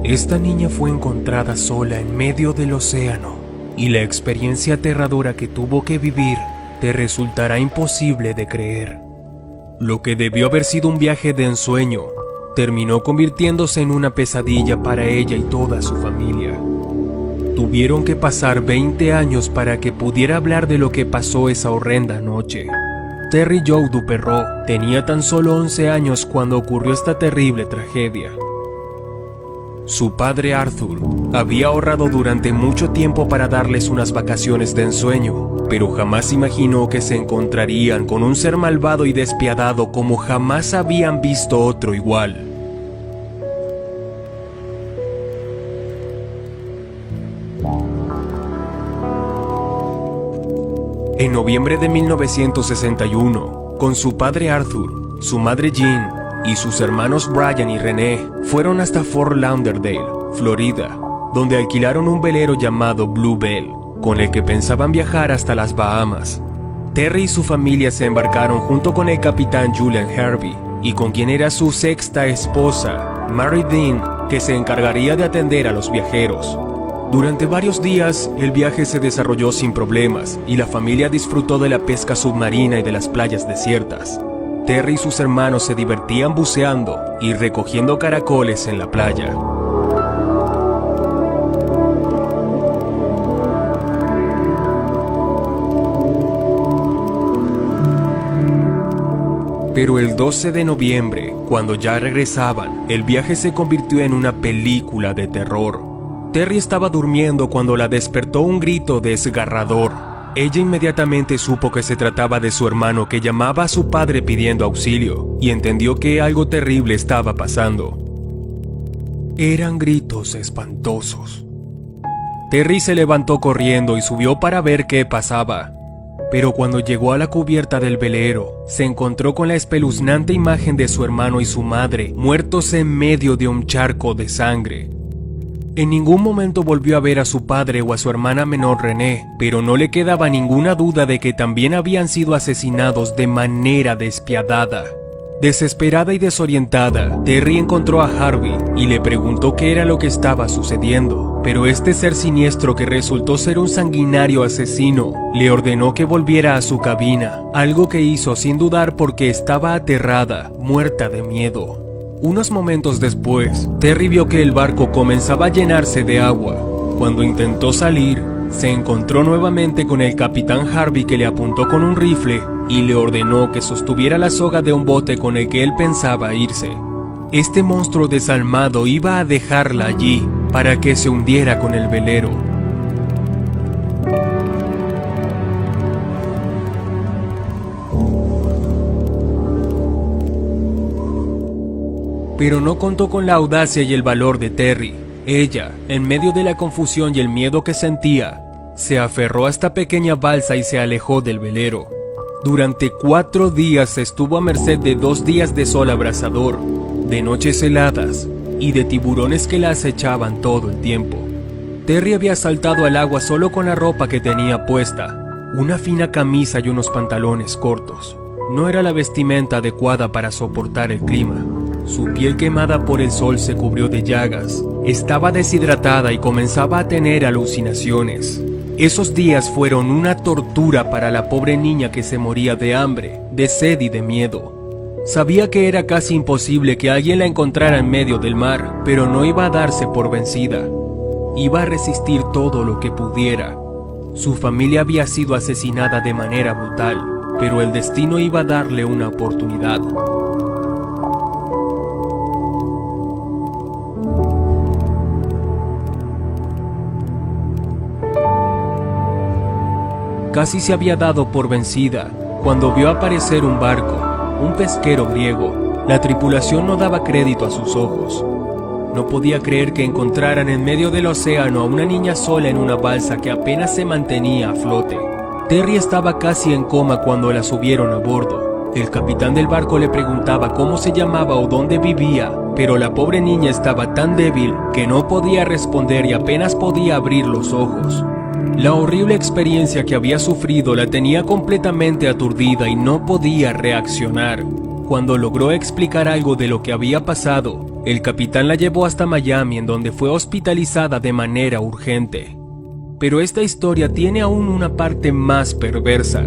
Esta niña fue encontrada sola en medio del océano, y la experiencia aterradora que tuvo que vivir te resultará imposible de creer. Lo que debió haber sido un viaje de ensueño, terminó convirtiéndose en una pesadilla para ella y toda su familia. Tuvieron que pasar 20 años para que pudiera hablar de lo que pasó esa horrenda noche. Terry Joe Duperreault tenía tan solo 11 años cuando ocurrió esta terrible tragedia. Su padre Arthur había ahorrado durante mucho tiempo para darles unas vacaciones de ensueño, pero jamás imaginó que se encontrarían con un ser malvado y despiadado como jamás habían visto otro igual. En noviembre de 1961, con su padre Arthur, su madre Jean y sus hermanos Brian y René fueron hasta Fort Lauderdale, Florida, donde alquilaron un velero llamado Blue Bell, con el que pensaban viajar hasta las Bahamas. Terry y su familia se embarcaron junto con el capitán Julian Harvey, y con quien era su sexta esposa, Mary Dean, que se encargaría de atender a los viajeros. Durante varios días, el viaje se desarrolló sin problemas, y la familia disfrutó de la pesca submarina y de las playas desiertas. Terry y sus hermanos se divertían buceando y recogiendo caracoles en la playa. Pero el 12 de noviembre, cuando ya regresaban, el viaje se convirtió en una película de terror. Terry estaba durmiendo cuando la despertó un grito desgarrador. Ella inmediatamente supo que se trataba de su hermano, que llamaba a su padre pidiendo auxilio, y entendió que algo terrible estaba pasando. Eran gritos espantosos. Terry se levantó corriendo y subió para ver qué pasaba. Pero cuando llegó a la cubierta del velero, se encontró con la espeluznante imagen de su hermano y su madre, muertos en medio de un charco de sangre. En ningún momento volvió a ver a su padre o a su hermana menor René, pero no le quedaba ninguna duda de que también habían sido asesinados de manera despiadada. Desesperada y desorientada, Terry encontró a Harvey y le preguntó qué era lo que estaba sucediendo, pero este ser siniestro, que resultó ser un sanguinario asesino, le ordenó que volviera a su cabina, algo que hizo sin dudar porque estaba aterrada, muerta de miedo. Unos momentos después, Terry vio que el barco comenzaba a llenarse de agua. Cuando intentó salir, se encontró nuevamente con el capitán Harvey, que le apuntó con un rifle y le ordenó que sostuviera la soga de un bote con el que él pensaba irse. Este monstruo desalmado iba a dejarla allí para que se hundiera con el velero. Pero no contó con la audacia y el valor de Terry. Ella, en medio de la confusión y el miedo que sentía, se aferró a esta pequeña balsa y se alejó del velero. Durante 4 días estuvo a merced de 2 días de sol abrasador, de noches heladas y de tiburones que la acechaban todo el tiempo. Terry había saltado al agua solo con la ropa que tenía puesta, una fina camisa y unos pantalones cortos. No era la vestimenta adecuada para soportar el clima. Su piel, quemada por el sol, se cubrió de llagas. Estaba deshidratada y comenzaba a tener alucinaciones. Esos días fueron una tortura para la pobre niña, que se moría de hambre, de sed y de miedo. Sabía que era casi imposible que alguien la encontrara en medio del mar, pero no iba a darse por vencida. Iba a resistir todo lo que pudiera. Su familia había sido asesinada de manera brutal, pero el destino iba a darle una oportunidad. Casi se había dado por vencida cuando vio aparecer un barco, un pesquero griego. La tripulación no daba crédito a sus ojos. No podía creer que encontraran en medio del océano a una niña sola en una balsa que apenas se mantenía a flote. Terry estaba casi en coma cuando la subieron a bordo. El capitán del barco le preguntaba cómo se llamaba o dónde vivía, pero la pobre niña estaba tan débil que no podía responder y apenas podía abrir los ojos. La horrible experiencia que había sufrido la tenía completamente aturdida y no podía reaccionar. Cuando logró explicar algo de lo que había pasado, El capitán la llevó hasta Miami, en donde fue hospitalizada de manera urgente. Pero esta historia tiene aún una parte más perversa.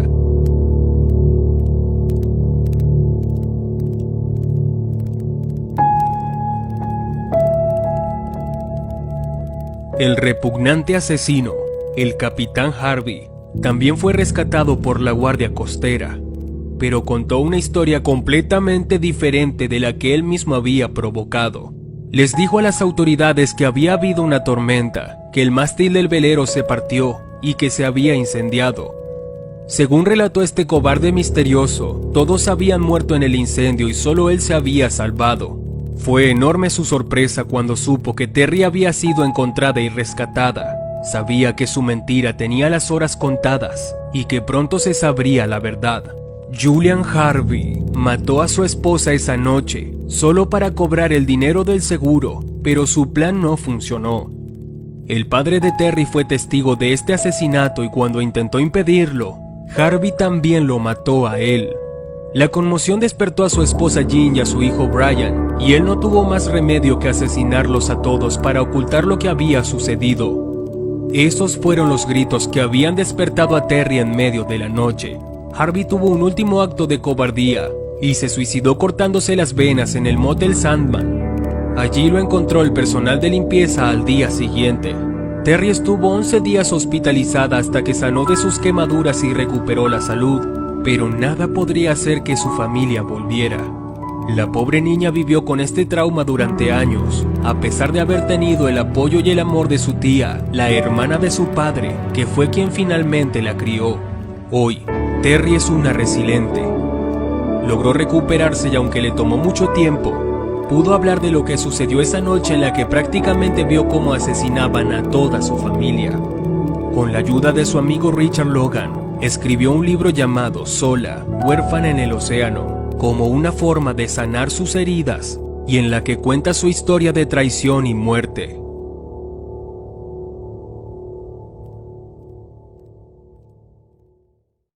El repugnante asesino, el capitán Harvey, también fue rescatado por la Guardia Costera, pero contó una historia completamente diferente de la que él mismo había provocado. Les dijo a las autoridades que había habido una tormenta, que el mástil del velero se partió y que se había incendiado. Según relató este cobarde misterioso, todos habían muerto en el incendio y solo él se había salvado. Fue enorme su sorpresa cuando supo que Terry había sido encontrada y rescatada. Sabía que su mentira tenía las horas contadas y que pronto se sabría la verdad. Julian Harvey mató a su esposa esa noche solo para cobrar el dinero del seguro, pero su plan no funcionó. El padre de Terry fue testigo de este asesinato y cuando intentó impedirlo, Harvey también lo mató a él. La conmoción despertó a su esposa Jean y a su hijo Brian, y él no tuvo más remedio que asesinarlos a todos para ocultar lo que había sucedido. Esos fueron los gritos que habían despertado a Terry en medio de la noche. Harvey tuvo un último acto de cobardía y se suicidó cortándose las venas en el motel Sandman. Allí lo encontró el personal de limpieza al día siguiente. Terry estuvo 11 días hospitalizada hasta que sanó de sus quemaduras y recuperó la salud, pero nada podría hacer que su familia volviera. La pobre niña vivió con este trauma durante años, a pesar de haber tenido el apoyo y el amor de su tía, la hermana de su padre, que fue quien finalmente la crió. Hoy, Terry es una resiliente. Logró recuperarse y aunque le tomó mucho tiempo, pudo hablar de lo que sucedió esa noche en la que prácticamente vio cómo asesinaban a toda su familia. Con la ayuda de su amigo Richard Logan, escribió un libro llamado Sola, huérfana en el océano, como una forma de sanar sus heridas y en la que cuenta su historia de traición y muerte.